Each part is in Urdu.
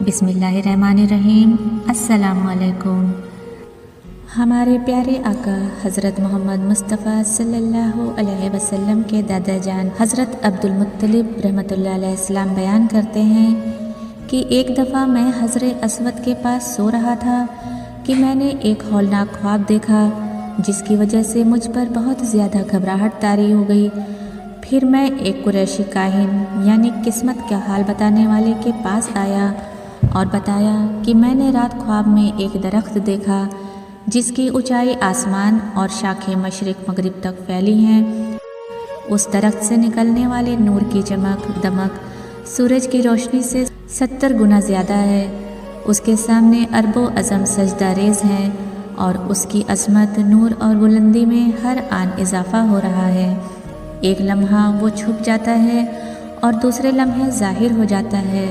بسم اللہ الرحمن الرحیم۔ السلام علیکم۔ ہمارے پیارے آقا حضرت محمد مصطفیٰ صلی اللہ علیہ وسلم کے دادا جان حضرت عبدالمطلب رحمۃ اللہ علیہ السلام بیان کرتے ہیں کہ ایک دفعہ میں حجر اسود کے پاس سو رہا تھا کہ میں نے ایک ہولناک خواب دیکھا جس کی وجہ سے مجھ پر بہت زیادہ گھبراہٹ طاری ہو گئی۔ پھر میں ایک قریشی کاہن یعنی قسمت کا حال بتانے والے کے پاس آیا اور بتایا کہ میں نے رات خواب میں ایک درخت دیکھا جس کی اونچائی آسمان اور شاخیں مشرق مغرب تک پھیلی ہیں۔ اس درخت سے نکلنے والے نور کی چمک دمک سورج کی روشنی سے 70 گنا زیادہ ہے۔ اس کے سامنے ارب و عظم سجدہ ریز ہیں اور اس کی عظمت نور اور بلندی میں ہر آن اضافہ ہو رہا ہے۔ ایک لمحہ وہ چھپ جاتا ہے اور دوسرے لمحے ظاہر ہو جاتا ہے۔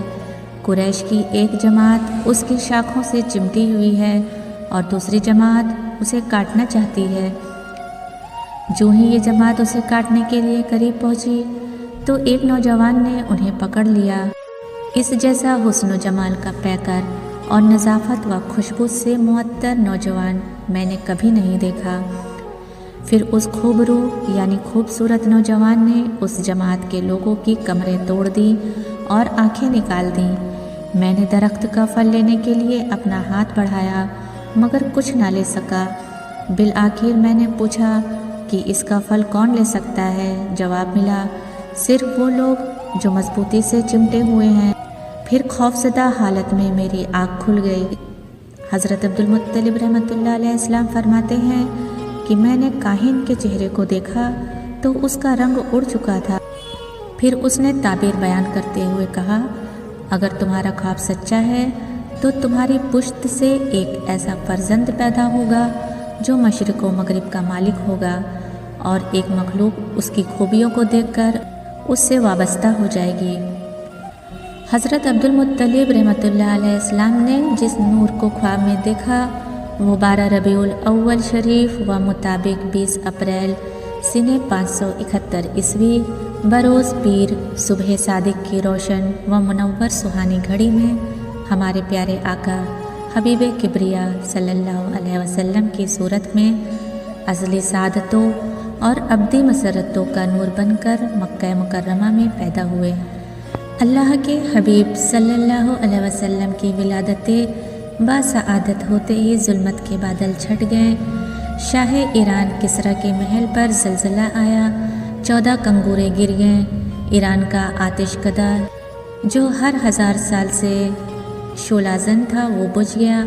قریش کی ایک جماعت اس کی شاخوں سے چمٹی ہوئی ہے اور دوسری جماعت اسے کاٹنا چاہتی ہے۔ جو ہی یہ جماعت اسے کاٹنے کے لیے قریب پہنچی تو ایک نوجوان نے انہیں پکڑ لیا۔ اس جیسا حسن و جمال کا پیکر اور نظافت و خوشبو سے معطر نوجوان میں نے کبھی نہیں دیکھا۔ پھر اس خوبرو یعنی خوبصورت نوجوان نے اس جماعت کے لوگوں کی کمریں توڑ دی اور آنکھیں نکال دیں۔ میں نے درخت کا پھل لینے کے لیے اپنا ہاتھ بڑھایا مگر کچھ نہ لے سکا۔ بالآخر میں نے پوچھا کہ اس کا پھل کون لے سکتا ہے؟ جواب ملا، صرف وہ لوگ جو مضبوطی سے چمٹے ہوئے ہیں۔ پھر خوفزدہ حالت میں میری آنکھ کھل گئی۔ حضرت عبدالمطلب رحمۃ اللہ علیہ السلام فرماتے ہیں کہ میں نے کاہن کے چہرے کو دیکھا تو اس کا رنگ اڑ چکا تھا۔ پھر اس نے تعبیر بیان کرتے ہوئے کہا، اگر تمہارا خواب سچا ہے تو تمہاری پشت سے ایک ایسا فرزند پیدا ہوگا جو مشرق و مغرب کا مالک ہوگا اور ایک مخلوق اس کی خوبیوں کو دیکھ کر اس سے وابستہ ہو جائے گی۔ حضرت عبدالمطلب رحمۃ اللہ علیہ السلام نے جس نور کو خواب میں دیکھا وہ 12 ربیع الاول شریف و مطابق 20 اپریل سنہ 571 عیسوی بروز پیر صبح صادق کی روشن و منور سہانی گھڑی میں ہمارے پیارے آقا حبیب کبریا صلی اللہ علیہ وسلم کی صورت میں ازلی سعادتوں اور ابدی مسرتوں کا نور بن کر مکہ مکرمہ میں پیدا ہوئے۔ اللہ کے حبیب صلی اللہ علیہ وسلم کی ولادت باسعادت ہوتے ہی ظلمت کے بادل چھٹ گئے۔ شاہ ایران کسریٰ کے محل پر زلزلہ آیا، 14 کنگورے گر گئے۔ ایران کا آتش کدہ جو ہر 1000 سال سے شعلہ زن تھا وہ بجھ گیا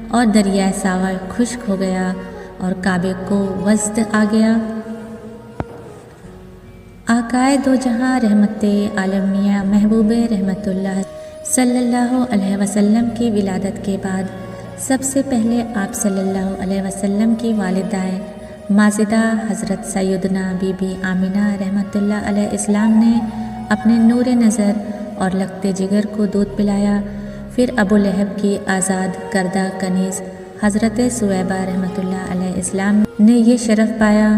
اور دریائے ساور خشک ہو گیا اور کعبے کو وزد آ گیا۔ آقائے دو جہاں رحمت عالمیہ محبوب رحمت اللہ صلی اللہ علیہ وسلم کی ولادت کے بعد سب سے پہلے آپ صلی اللہ علیہ وسلم کی والدہ ماجدہ حضرت سیدنا بی بی آمینہ رحمت اللہ علیہ السلام نے اپنے نور نظر اور لگتے جگر کو دودھ پلایا۔ پھر ابو لہب کی آزاد کردہ کنیز حضرت سویبہ رحمت اللہ علیہ السلام نے یہ شرف پایا۔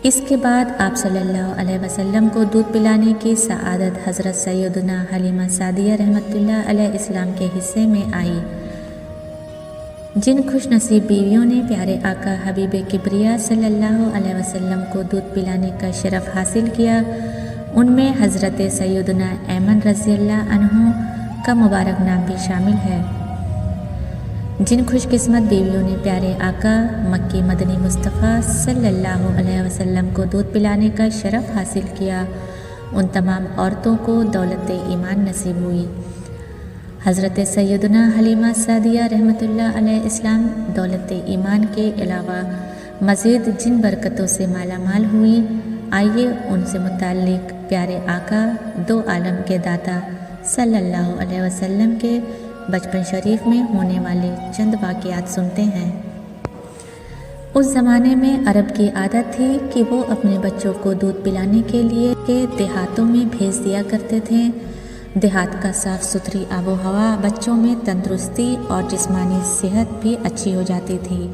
اس کے بعد آپ صلی اللہ علیہ وسلم کو دودھ پلانے کی سعادت حضرت سیدنا حلیمہ سعدیہ رحمت اللہ علیہ السلام کے حصے میں آئی۔ جن خوش نصیب بیویوں نے پیارے آقا حبیب کبریا صلی اللہ علیہ وسلم کو دودھ پلانے کا شرف حاصل کیا ان میں حضرت سیدنا ایمن رضی اللہ عنہ کا مبارک نام بھی شامل ہے۔ جن خوش قسمت بیویوں نے پیارے آقا مکی مدنی مصطفیٰ صلی اللہ علیہ وسلم کو دودھ پلانے کا شرف حاصل کیا ان تمام عورتوں کو دولت ایمان نصیب ہوئی۔ حضرت سیدنا حلیمہ سعدیہ رحمت اللہ علیہ السلام دولت ایمان کے علاوہ مزید جن برکتوں سے مالا مال ہوئی، آئیے ان سے متعلق پیارے آقا دو عالم کے داتا صلی اللہ علیہ وسلم کے بچپن شریف میں ہونے والے چند واقعات سنتے ہیں۔ اس زمانے میں عرب کی عادت تھی کہ وہ اپنے بچوں کو دودھ پلانے کے لیے دیہاتوں میں بھیج دیا کرتے تھے۔ دیہات کا صاف ستھری آب و ہوا بچوں میں تندرستی اور جسمانی صحت بھی اچھی ہو جاتی تھی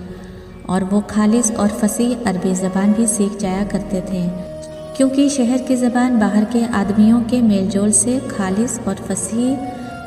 اور وہ خالص اور فصیح عربی زبان بھی سیکھ جایا کرتے تھے، کیونکہ شہر کی زبان باہر کے آدمیوں کے میل جول سے خالص اور فصیح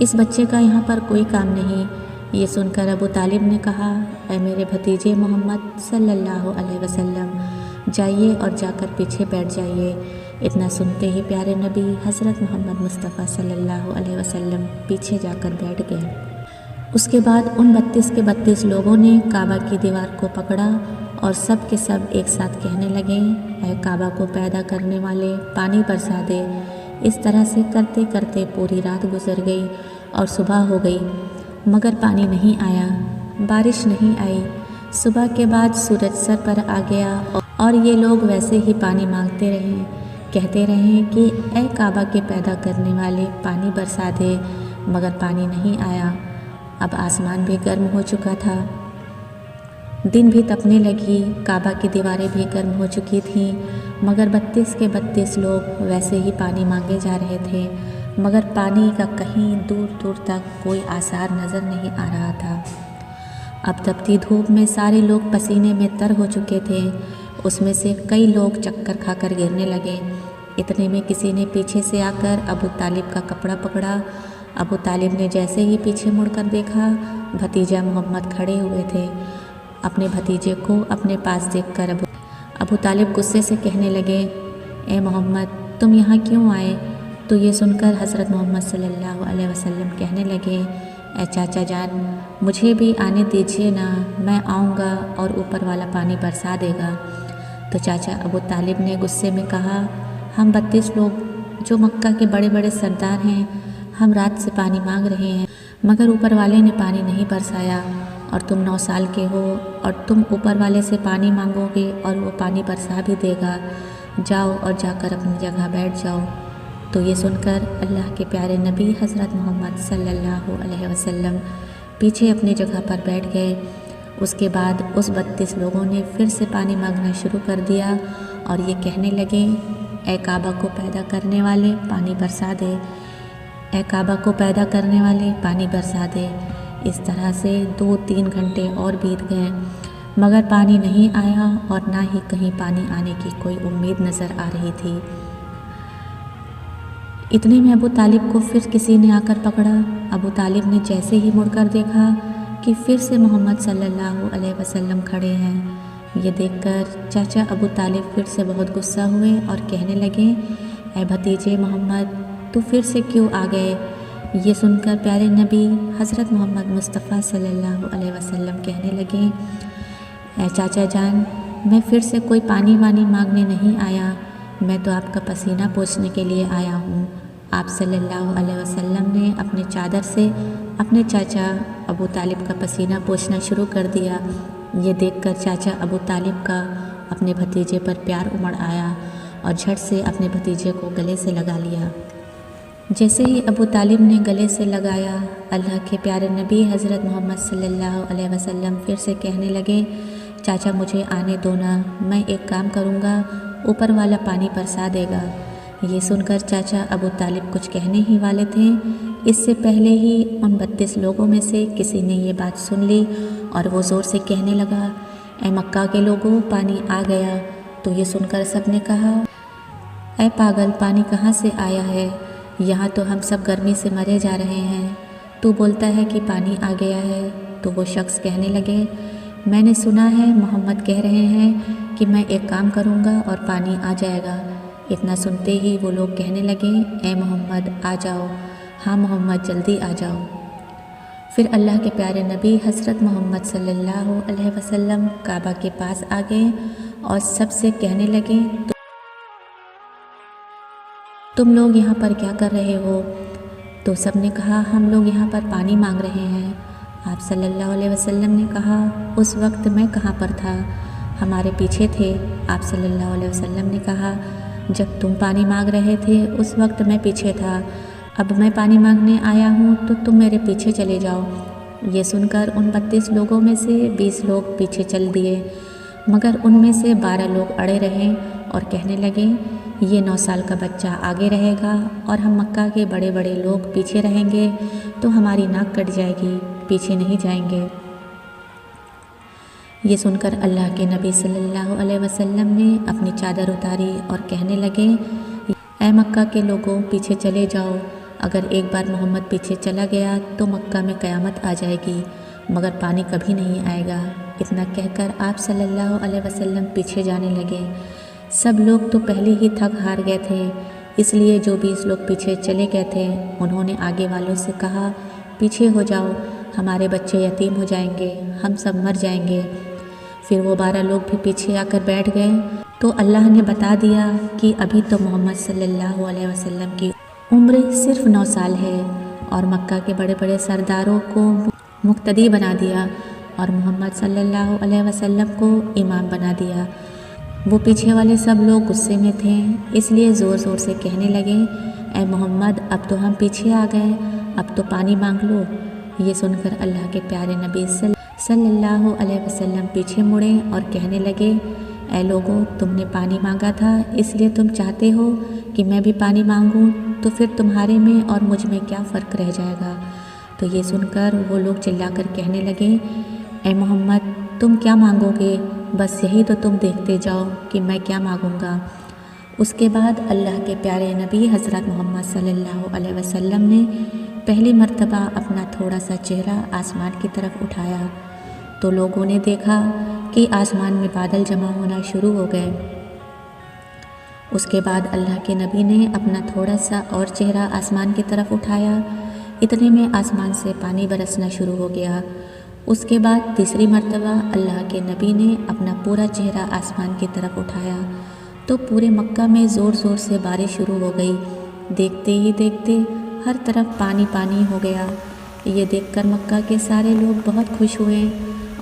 اس بچے کا یہاں پر کوئی کام نہیں۔ یہ سن کر ابو طالب نے کہا، اے میرے بھتیجے محمد صلی اللہ علیہ وسلم، جائیے اور جا کر پیچھے بیٹھ جائیے۔ اتنا سنتے ہی پیارے نبی حضرت محمد مصطفیٰ صلی اللہ علیہ وسلم پیچھے جا کر بیٹھ گئے۔ اس کے بعد ان 32 کے 32 لوگوں نے کعبہ کی دیوار کو پکڑا اور سب کے سب ایک ساتھ کہنے لگے، اے کعبہ کو پیدا کرنے والے، پانی برسا دے۔ اس طرح سے کرتے کرتے پوری رات گزر گئی اور صبح ہو گئی، مگر پانی نہیں آیا، بارش نہیں آئی۔ صبح کے بعد سورج سر پر آ گیا اور یہ لوگ ویسے ہی پانی مانگتے رہے، کہتے رہے کہ اے کعبہ کے پیدا کرنے والے، پانی برسا دے، مگر پانی نہیں آیا۔ اب آسمان بھی گرم ہو چکا تھا، دن بھی تپنے لگی، کعبہ کی دیواریں بھی گرم ہو چکی تھیں، مگر 32 کے 32 لوگ ویسے ہی پانی مانگے جا رہے تھے، مگر پانی کا کہیں دور دور تک کوئی آثار نظر نہیں آ رہا تھا۔ اب تپتی دھوپ میں سارے لوگ پسینے میں تر ہو چکے تھے، اس میں سے کئی لوگ چکر کھا کر گرنے لگے۔ اتنے میں کسی نے پیچھے سے آ کر ابو طالب کا کپڑا پکڑا۔ ابو طالب نے جیسے ہی پیچھے مڑ کر دیکھا، بھتیجا محمد کھڑے ہوئے تھے۔ اپنے بھتیجے کو اپنے پاس دیکھ کر ابو طالب غصے سے کہنے لگے، اے محمد، تم یہاں کیوں آئے؟ تو یہ سن کر حضرت محمد صلی اللہ علیہ وسلم کہنے لگے، اے چاچا جان، مجھے بھی آنے دیجیے نا، میں آؤں گا اور اوپر والا پانی برسا دے گا۔ تو چاچا ابو طالب نے غصے میں کہا، ہم 32 لوگ جو مکہ کے بڑے بڑے سردار ہیں، ہم رات سے پانی مانگ رہے ہیں، مگر اوپر والے نے پانی نہیں برسایا، اور تم 9 سال کے ہو اور تم اوپر والے سے پانی مانگو گے اور وہ پانی برسا بھی دے گا، جاؤ اور جا کر اپنی جگہ بیٹھ جاؤ۔ تو یہ سن کر اللہ کے پیارے نبی حضرت محمد صلی اللہ علیہ وسلم پیچھے اپنی جگہ پر بیٹھ گئے۔ اس کے بعد اس 32 لوگوں نے پھر سے پانی مانگنا شروع کر دیا اور یہ کہنے لگے، اے کعبہ کو پیدا کرنے والے، پانی برسا دے، اے کعبہ کو پیدا کرنے والے، پانی برسا دے۔ اس طرح سے 2-3 گھنٹے اور بیت گئے، مگر پانی نہیں آیا اور نہ ہی کہیں پانی آنے کی کوئی امید نظر آ رہی تھی۔ اتنے میں ابو طالب کو پھر کسی نے آ کر پکڑا۔ ابو طالب نے جیسے ہی مڑ کر دیکھا کہ پھر سے محمد صلی اللہ علیہ وسلم کھڑے ہیں۔ یہ دیکھ کر چاچا ابو طالب پھر سے بہت غصہ ہوئے اور کہنے لگے، اے بھتیجے محمد، تو پھر سے کیوں آ گئے؟ یہ سن کر پیارے نبی حضرت محمد مصطفیٰ صلی اللہ علیہ وسلم کہنے لگے، اے چاچا جان، میں پھر سے کوئی پانی وانی مانگنے نہیں آیا، میں تو آپ کا پسینہ پوچھنے کے لیے آیا ہوں۔ آپ صلی اللہ علیہ وسلم نے اپنے چادر سے اپنے چاچا ابو طالب کا پسینہ پوچھنا شروع کر دیا۔ یہ دیکھ کر چاچا ابو طالب کا اپنے بھتیجے پر پیار امڑ آیا اور جھٹ سے اپنے بھتیجے کو گلے سے لگا لیا۔ جیسے ہی ابو طالب نے گلے سے لگایا، اللہ کے پیارے نبی حضرت محمد صلی اللہ علیہ وسلم پھر سے کہنے لگے، چاچا مجھے آنے دو نا، میں ایک کام کروں گا، اوپر والا پانی برسا دے گا۔ یہ سن کر چاچا ابو طالب کچھ کہنے ہی والے تھے، اس سے پہلے ہی ان 32 لوگوں میں سے کسی نے یہ بات سن لی اور وہ زور سے کہنے لگا، اے مکہ کے لوگوں، پانی آ گیا۔ تو یہ سن کر سب نے کہا، اے پاگل، پانی کہاں سے آیا ہے؟ یہاں تو ہم سب گرمی سے مرے جا رہے ہیں، تو بولتا ہے کہ پانی آ گیا ہے۔ تو وہ شخص کہنے لگے، میں نے سنا ہے محمد کہہ رہے ہیں کہ میں ایک کام کروں گا اور پانی آ جائے گا۔ اتنا سنتے ہی وہ لوگ کہنے لگے، اے محمد آ جاؤ، ہاں محمد جلدی آ جاؤ۔ پھر اللہ کے پیارے نبی حضرت محمد صلی اللہ علیہ وسلم کعبہ کے پاس آ گئے اور سب سے کہنے لگے، تم لوگ یہاں پر کیا کر رہے ہو؟ تو سب نے کہا، ہم لوگ یہاں پر پانی مانگ رہے ہیں۔ آپ صلی اللہ علیہ وسلم نے کہا، اس وقت میں کہاں پر تھا؟ ہمارے پیچھے تھے۔ آپ صلی اللہ علیہ وسلم نے کہا، جب تم پانی مانگ رہے تھے اس وقت میں پیچھے تھا، اب میں پانی مانگنے آیا ہوں تو تم میرے پیچھے چلے جاؤ۔ یہ سن کر ان 32 لوگوں میں سے 20 لوگ پیچھے چل دیے، مگر ان میں سے 12 لوگ اڑے رہے اور کہنے لگے، یہ 9 سال کا بچہ آگے رہے گا اور ہم مکہ کے بڑے بڑے لوگ پیچھے رہیں گے تو ہماری ناک کٹ جائے گی، پیچھے نہیں جائیں گے۔ یہ سن کر اللہ کے نبی صلی اللہ علیہ وسلم نے اپنی چادر اتاری اور کہنے لگے، اے مکہ کے لوگوں، پیچھے چلے جاؤ، اگر ایک بار محمد پیچھے چلا گیا تو مکہ میں قیامت آ جائے گی، مگر پانی کبھی نہیں آئے گا۔ اتنا کہہ کر آپ صلی اللہ علیہ وسلم پیچھے جانے لگے۔ سب لوگ تو پہلے ہی تھک ہار گئے تھے، اس لیے جو 20 لوگ پیچھے چلے گئے تھے انہوں نے آگے والوں سے کہا، پیچھے ہو جاؤ، ہمارے بچے یتیم ہو جائیں گے، ہم سب مر جائیں گے۔ پھر وہ 12 لوگ بھی پیچھے آ کر بیٹھ گئے تو اللہ نے بتا دیا کہ ابھی تو محمد صلی اللہ علیہ وسلم کی عمر صرف 9 سال ہے، اور مکہ کے بڑے بڑے سرداروں کو مقتدی بنا دیا اور محمد صلی اللہ علیہ وسلم کو امام بنا دیا۔ وہ پیچھے والے سب لوگ غصے میں تھے، اس لیے زور زور سے کہنے لگے، اے محمد اب تو ہم پیچھے آ گئے، اب تو پانی مانگ لو۔ یہ سن کر اللہ کے پیارے نبی صلی اللہ علیہ وسلم پیچھے مڑے اور کہنے لگے، اے لوگوں، تم نے پانی مانگا تھا، اس لیے تم چاہتے ہو کہ میں بھی پانی مانگوں، تو پھر تمہارے میں اور مجھ میں کیا فرق رہ جائے گا؟ تو یہ سن کر وہ لوگ چلا کر کہنے لگے، اے محمد تم کیا مانگو گے؟ بس یہی تو تم دیکھتے جاؤ کہ میں کیا مانگوں گا۔ اس کے بعد اللہ کے پیارے نبی حضرت محمد صلی اللہ علیہ وسلم نے پہلی مرتبہ اپنا تھوڑا سا چہرہ آسمان کی طرف اٹھایا تو لوگوں نے دیکھا کہ آسمان میں بادل جمع ہونا شروع ہو گئے۔ اس کے بعد اللہ کے نبی نے اپنا تھوڑا سا اور چہرہ آسمان کی طرف اٹھایا، اتنے میں آسمان سے پانی برسنا شروع ہو گیا۔ اس کے بعد تیسری مرتبہ اللہ کے نبی نے اپنا پورا چہرہ آسمان کی طرف اٹھایا تو پورے مکہ میں زور زور سے بارش شروع ہو گئی۔ دیکھتے ہی دیکھتے ہر طرف پانی پانی ہو گیا۔ یہ دیکھ کر مکہ کے سارے لوگ بہت خوش ہوئے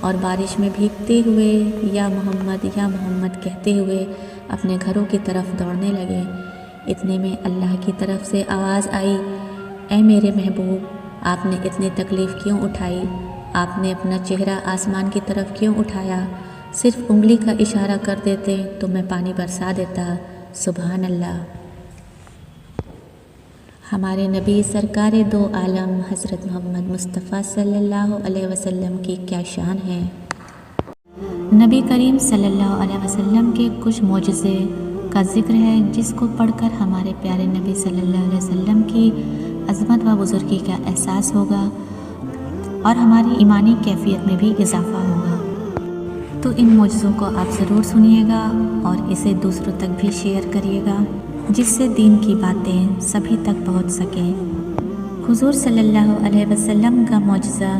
اور بارش میں بھیگتے ہوئے یا محمد کہتے ہوئے اپنے گھروں کی طرف دوڑنے لگے۔ اتنے میں اللہ کی طرف سے آواز آئی، اے میرے محبوب، آپ نے اتنی تکلیف کیوں اٹھائی؟ آپ نے اپنا چہرہ آسمان کی طرف کیوں اٹھایا؟ صرف انگلی کا اشارہ کر دیتے تو میں پانی برسا دیتا۔ سبحان اللہ۔ ہمارے نبی سرکار دو عالم حضرت محمد مصطفیٰ صلی اللہ علیہ وسلم کی کیا شان ہے۔ نبی کریم صلی اللہ علیہ وسلم کے کچھ معجزے کا ذکر ہے جس کو پڑھ کر ہمارے پیارے نبی صلی اللہ علیہ وسلم کی عظمت و بزرگی کا احساس ہوگا اور ہماری ایمانی کیفیت میں بھی اضافہ ہوگا۔ تو ان معجزوں کو آپ ضرور سنیے گا اور اسے دوسروں تک بھی شیئر کریے گا جس سے دین کی باتیں سبھی تک پہنچ سکیں۔ حضور صلی اللہ علیہ وسلم کا معجزہ،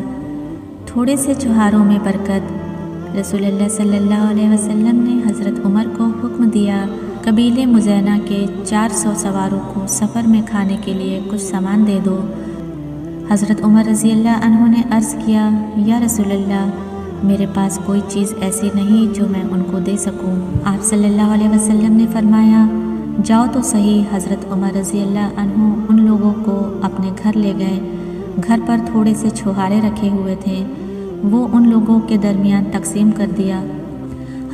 تھوڑے سے چوہاروں میں برکت۔ رسول اللہ صلی اللہ علیہ وسلم نے حضرت عمر کو حکم دیا، قبیلے مزینہ کے 400 سواروں کو سفر میں کھانے کے لیے کچھ سامان دے دو۔ حضرت عمر رضی اللہ عنہ نے عرض کیا، یا رسول اللہ، میرے پاس کوئی چیز ایسی نہیں جو میں ان کو دے سکوں۔ آپ صلی اللہ علیہ وسلم نے فرمایا، جاؤ تو صحیح۔ حضرت عمر رضی اللہ عنہ ان لوگوں کو اپنے گھر لے گئے۔ گھر پر تھوڑے سے چھوہارے رکھے ہوئے تھے، وہ ان لوگوں کے درمیان تقسیم کر دیا۔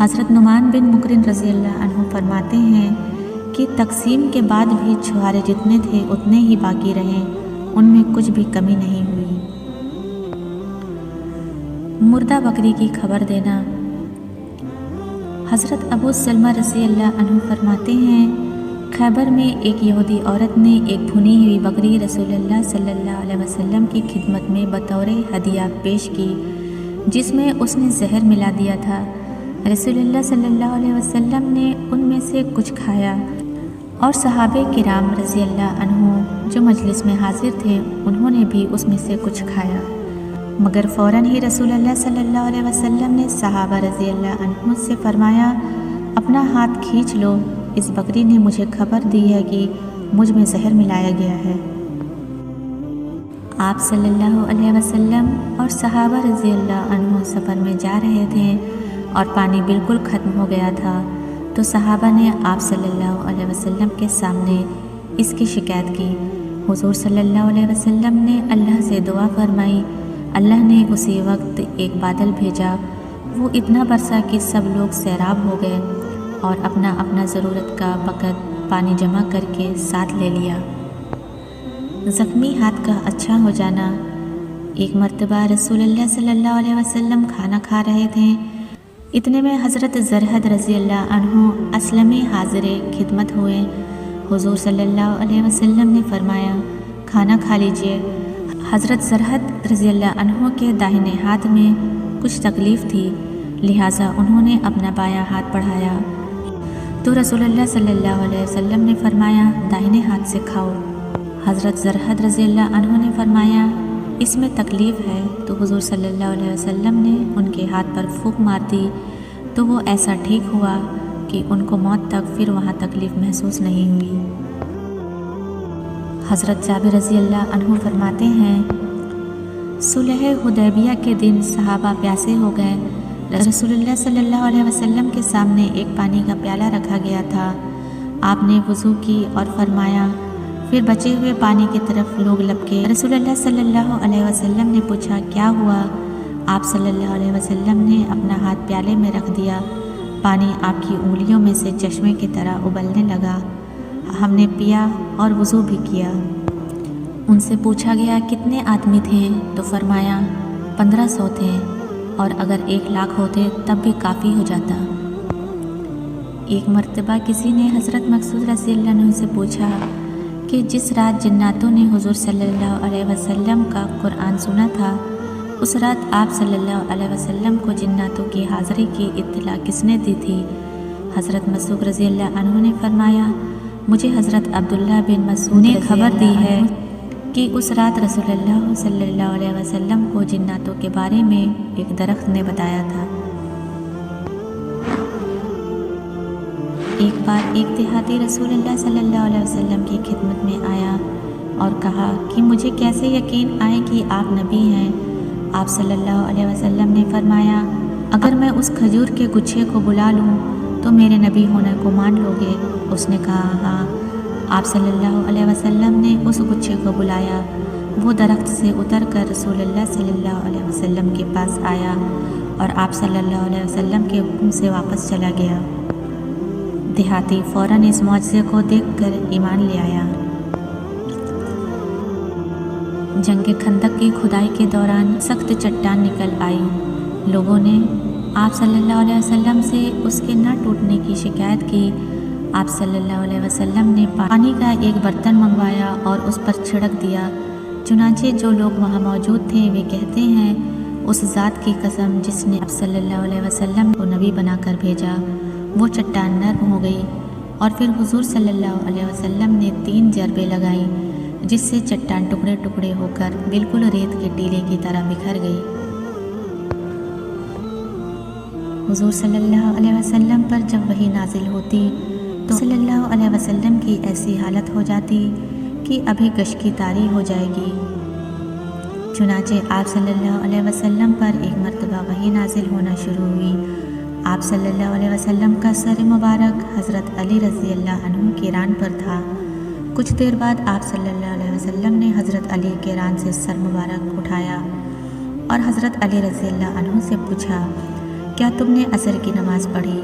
حضرت نعمان بن مقرن رضی اللہ عنہ فرماتے ہیں کہ تقسیم کے بعد بھی چھوہارے جتنے تھے اتنے ہی باقی رہے، ان میں کچھ بھی کمی نہیں ہوئی۔ مردہ بکری کی خبر دینا۔ حضرت ابو سلمہ رضی اللہ عنہ فرماتے ہیں، خیبر میں ایک یہودی عورت نے ایک بھنی ہوئی بکری رسول اللہ صلی اللہ علیہ وسلم کی خدمت میں بطور ہدیہ پیش کی، جس میں اس نے زہر ملا دیا تھا۔ رسول اللہ صلی اللہ علیہ وسلم نے ان میں سے کچھ کھایا اور صحابہ کرام رضی اللہ عنہ جو مجلس میں حاضر تھے انہوں نے بھی اس میں سے کچھ کھایا، مگر فوراً ہی رسول اللہ صلی اللہ علیہ وسلم نے صحابہ رضی اللہ عنہ سے فرمایا، اپنا ہاتھ کھینچ لو، اس بکری نے مجھے خبر دی ہے کہ مجھ میں زہر ملایا گیا ہے۔ آپ صلی اللہ علیہ وسلم اور صحابہ رضی اللہ عنہ سفر میں جا رہے تھے اور پانی بالکل ختم ہو گیا تھا، تو صحابہ نے آپ صلی اللہ علیہ وسلم کے سامنے اس کی شکایت کی۔ حضور صلی اللہ علیہ وسلم نے اللہ سے دعا فرمائی، اللہ نے اسی وقت ایک بادل بھیجا، وہ اتنا برسا کہ سب لوگ سیراب ہو گئے اور اپنا اپنا ضرورت کا بکت پانی جمع کر کے ساتھ لے لیا۔ زخمی ہاتھ کا اچھا ہو جانا۔ ایک مرتبہ رسول اللہ صلی اللہ علیہ وسلم کھانا کھا رہے تھے، اتنے میں حضرت زرحد رضی اللہ عنہ اسلمی حاضر خدمت ہوئے۔ حضور صلی اللہ علیہ وسلم نے فرمایا، کھانا کھا لیجئے۔ حضرت زرحد رضی اللہ عنہ کے داہنے ہاتھ میں کچھ تکلیف تھی، لہٰذا انہوں نے اپنا بایاں ہاتھ بڑھایا تو رسول اللہ صلی اللہ علیہ وسلم نے فرمایا داہنے ہاتھ سے کھاؤ۔ حضرت زرحد رضی اللہ عنہ نے فرمایا اس میں تکلیف ہے، تو حضور صلی اللہ علیہ وسلم نے ان کے ہاتھ پر پھونک مار دی تو وہ ایسا ٹھیک ہوا کہ ان کو موت تک پھر وہاں تکلیف محسوس نہیں ہوئی۔ حضرت جابر رضی اللہ عنہ فرماتے ہیں صلح حدیبیہ کے دن صحابہ پیاسے ہو گئے۔ رسول اللہ صلی اللہ علیہ وسلم کے سامنے ایک پانی کا پیالہ رکھا گیا تھا۔ آپ نے وضو کی اور فرمایا، پھر بچے ہوئے پانی کی طرف لوگ لپکے۔ رسول اللہ صلی اللہ علیہ وسلم نے پوچھا کیا ہوا؟ آپ صلی اللہ علیہ وسلم نے اپنا ہاتھ پیالے میں رکھ دیا، پانی آپ کی انگلیوں میں سے چشمے کی طرح ابلنے لگا۔ ہم نے پیا اور وضو بھی کیا۔ ان سے پوچھا گیا کتنے آدمی تھے؟ تو فرمایا 1500 تھے، اور اگر 1,00,000 ہوتے تب بھی کافی ہو جاتا۔ ایک مرتبہ کسی نے حضرت مقصود رضی اللہ عنہ سے پوچھا کہ جس رات جناتوں نے حضور صلی اللہ علیہ وسلم کا قرآن سنا تھا، اس رات آپ صلی اللہ علیہ وسلم کو جناتوں کی حاضری کی اطلاع کس نے دی تھی؟ حضرت مسعود رضی اللہ عنہ نے فرمایا مجھے حضرت عبداللہ بن مسعود نے خبر دی ہے کہ اس رات رسول اللہ صلی اللہ علیہ وسلم کو جناتوں کے بارے میں ایک درخت نے بتایا تھا۔ ایک بار ایک دیہاتی رسول اللہ صلی اللہ علیہ وسلم کی خدمت میں آیا اور کہا کہ مجھے کیسے یقین آئے کہ آپ نبی ہیں؟ آپ صلی اللہ علیہ وسلم نے فرمایا اگر میں اس کھجور کے گچھے کو بلا لوں تو میرے نبی ہونے کو مان لو گے؟ اس نے کہا ہاں۔ آپ صلی اللہ علیہ وسلم نے اس گچھے کو بلایا، وہ درخت سے اتر کر رسول اللہ صلی اللہ علیہ وسلم کے پاس آیا اور آپ صلی اللہ علیہ وسلم کے حکم سے واپس چلا گیا۔ دیہاتی فوراً اس معجزے کو دیکھ کر ایمان لے آیا۔ جنگ خندق کی کھدائی کے دوران سخت چٹان نکل آئی۔ لوگوں نے آپ صلی اللہ علیہ وسلم سے اس کے نہ ٹوٹنے کی شکایت کی۔ آپ صلی اللہ علیہ وسلم نے پانی کا ایک برتن منگوایا اور اس پر چھڑک دیا۔ چنانچہ جو لوگ وہاں موجود تھے وہ کہتے ہیں اس ذات کی قسم جس نے آپ صلی اللہ علیہ وسلم کو نبی بنا کر بھیجا، وہ چٹان نرم ہو گئی اور پھر حضور صلی اللہ علیہ وسلم نے 3 ضربیں لگائی جس سے چٹان ٹکڑے ٹکڑے ہو کر بالکل ریت کے ٹیلے کی طرح بکھر گئی۔ حضور صلی اللہ علیہ وسلم پر جب وحی نازل ہوتی تو صلی اللہ علیہ وسلم کی ایسی حالت ہو جاتی کہ ابھی کشکی طاری ہو جائے گی۔ چنانچہ آپ صلی اللہ علیہ وسلم پر ایک مرتبہ وحی نازل ہونا شروع ہوئی۔ آپ صلی اللہ علیہ وسلم کا سر مبارک حضرت علی رضی اللہ عنہ کی ران پر تھا۔ کچھ دیر بعد آپ صلی اللہ علیہ وسلم نے حضرت علی کے ران سے سر مبارک اٹھایا اور حضرت علی رضی اللہ عنہ سے پوچھا کیا تم نے عصر کی نماز پڑھی؟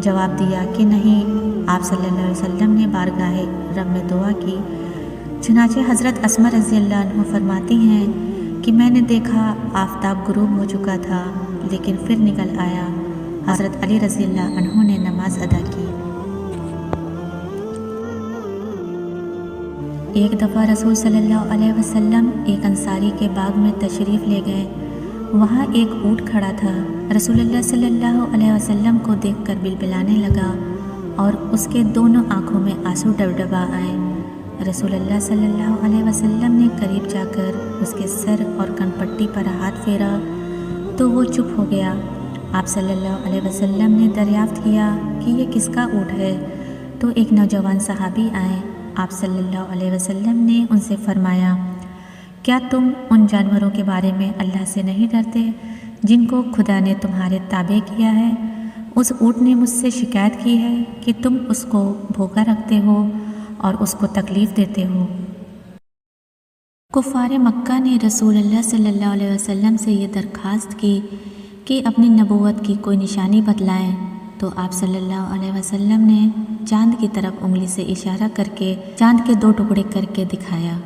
جواب دیا کہ نہیں۔ آپ صلی اللہ علیہ وسلم نے بارگاہ رب میں دعا کی۔ چنانچہ حضرت اسماء رضی اللہ عنہ فرماتی ہیں کہ میں نے دیکھا آفتاب غروب ہو چکا تھا لیکن پھر نکل آیا۔ حضرت علی رضی اللہ عنہ نے نماز ادا کی۔ ایک دفعہ رسول صلی اللہ علیہ وسلم ایک انصاری کے باغ میں تشریف لے گئے۔ وہاں ایک اونٹ کھڑا تھا۔ رسول اللہ صلی اللہ علیہ وسلم کو دیکھ کر بلبلانے لگا اور اس کے دونوں آنکھوں میں آنسو ڈبڈبا آئے۔ رسول اللہ صلی اللہ علیہ وسلم نے قریب جا کر اس کے سر اور کن پٹی پر ہاتھ پھیرا تو وہ چپ ہو گیا۔ آپ صلی اللہ علیہ وسلم نے دریافت کیا کہ یہ کس کا اونٹ ہے؟ تو ایک نوجوان صحابی آئے۔ آپ صلی اللہ علیہ وسلم نے ان سے فرمایا کیا تم ان جانوروں کے بارے میں اللہ سے نہیں ڈرتے جن کو خدا نے تمہارے تابع کیا ہے؟ اس اونٹ نے مجھ سے شکایت کی ہے کہ تم اس کو بھوکا رکھتے ہو اور اس کو تکلیف دیتے ہو۔ کفار مکہ نے رسول اللہ صلی اللہ علیہ وسلم سے یہ درخواست کی کہ اپنی نبوت کی کوئی نشانی بتلائیں، تو آپ صلی اللہ علیہ وسلم نے چاند کی طرف انگلی سے اشارہ کر کے چاند کے 2 ٹکڑے کر کے دکھایا۔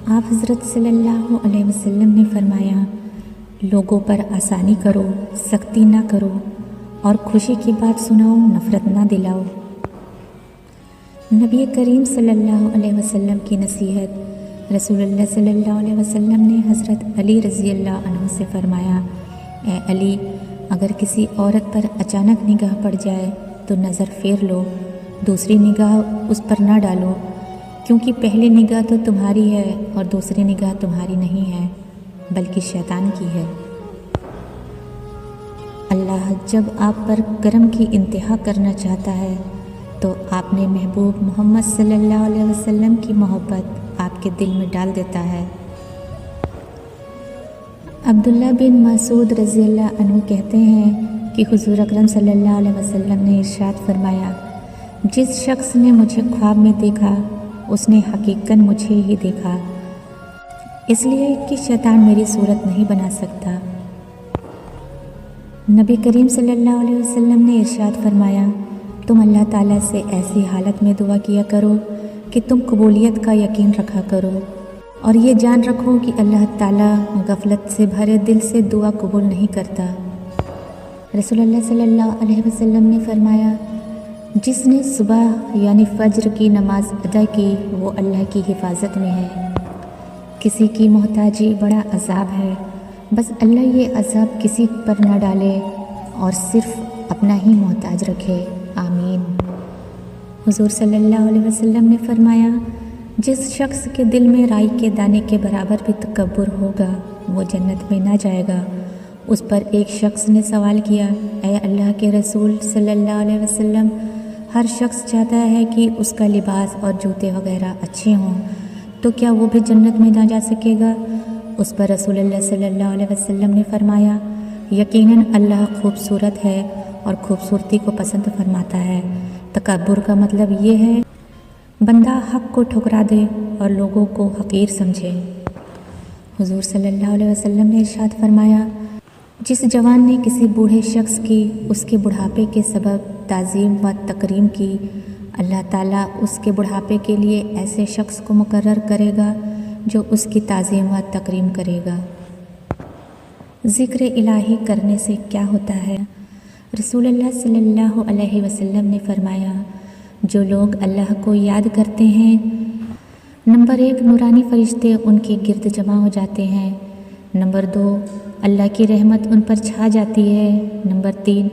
آپ حضرت صلی اللہ علیہ وسلم نے فرمایا لوگوں پر آسانی کرو، سختی نہ کرو، اور خوشی کی بات سناؤ، نفرت نہ دلاؤ۔ نبی کریم صلی اللہ علیہ وسلم کی نصیحت۔ رسول اللہ صلی اللہ علیہ وسلم نے حضرت علی رضی اللہ عنہ سے فرمایا، اے علی، اگر کسی عورت پر اچانک نگاہ پڑ جائے تو نظر پھیر لو، دوسری نگاہ اس پر نہ ڈالو، کیونکہ پہلی نگاہ تو تمہاری ہے اور دوسری نگاہ تمہاری نہیں ہے بلکہ شیطان کی ہے۔ اللہ جب آپ پر کرم کی انتہا کرنا چاہتا ہے تو آپ نے محبوب محمد صلی اللہ علیہ وسلم کی محبت آپ کے دل میں ڈال دیتا ہے۔ عبداللہ بن مسعود رضی اللہ عنہ کہتے ہیں کہ حضور اکرم صلی اللہ علیہ وسلم نے ارشاد فرمایا، جس شخص نے مجھے خواب میں دیکھا اس نے حقیقتاً مجھے ہی دیکھا، اس لیے کہ شیطان میری صورت نہیں بنا سکتا۔ نبی کریم صلی اللہ علیہ وسلم نے ارشاد فرمایا، تم اللہ تعالیٰ سے ایسی حالت میں دعا کیا کرو کہ تم قبولیت کا یقین رکھا کرو، اور یہ جان رکھو کہ اللہ تعالیٰ غفلت سے بھرے دل سے دعا قبول نہیں کرتا۔ رسول اللہ صلی اللہ علیہ وسلم نے فرمایا، جس نے صبح یعنی فجر کی نماز ادا کی وہ اللہ کی حفاظت میں ہے۔ کسی کی محتاجی بڑا عذاب ہے، بس اللہ یہ عذاب کسی پر نہ ڈالے اور صرف اپنا ہی محتاج رکھے، آمین۔ حضور صلی اللہ علیہ وسلم نے فرمایا، جس شخص کے دل میں رائی کے دانے کے برابر بھی تکبر ہوگا وہ جنت میں نہ جائے گا۔ اس پر ایک شخص نے سوال کیا، اے اللہ کے رسول صلی اللہ علیہ وسلم، ہر شخص چاہتا ہے کہ اس کا لباس اور جوتے وغیرہ اچھے ہوں، تو کیا وہ بھی جنت میں نہ جا سکے گا؟ اس پر رسول اللہ صلی اللہ علیہ وسلم نے فرمایا، یقیناً اللہ خوبصورت ہے اور خوبصورتی کو پسند فرماتا ہے۔ تکبر کا مطلب یہ ہے بندہ حق کو ٹھکرا دے اور لوگوں کو حقیر سمجھے۔ حضور صلی اللہ علیہ وسلم نے ارشاد فرمایا، جس جوان نے کسی بوڑھے شخص کی اس کے بڑھاپے کے سبب تعظیم و تکریم کی، اللہ تعالیٰ اس کے بڑھاپے کے لیے ایسے شخص کو مقرر کرے گا جو اس کی تعظیم و تکریم کرے گا۔ ذکر الہی کرنے سے کیا ہوتا ہے؟ رسول اللہ صلی اللہ علیہ وسلم نے فرمایا، جو لوگ اللہ کو یاد کرتے ہیں، نمبر 1 نورانی فرشتے ان کے گرد جمع ہو جاتے ہیں، نمبر 2 اللہ کی رحمت ان پر چھا جاتی ہے، نمبر 3